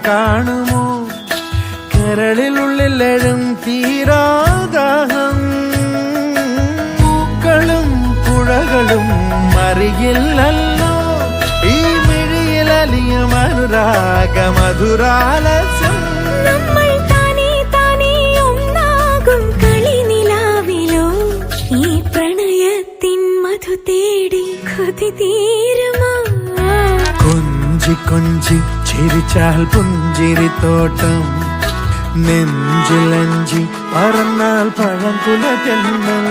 കാണുമോ കരളിനുള്ളിലെഴും തീരാദാഹം പൂക്കളും പുഴകളും അറിയില്ലല്ലോ ഈ മിഴിയിലലിയും അനുരാഗ മധുരാലസ്യം തേടി കൊതി തീരുമാ കൊഞ്ചി കൊഞ്ചി ചിരിച്ചാൽ പുഞ്ചിരിത്തോട്ടം നെഞ്ചിലഞ്ചി പറന്നാൽ പഴംകുല ജന്മം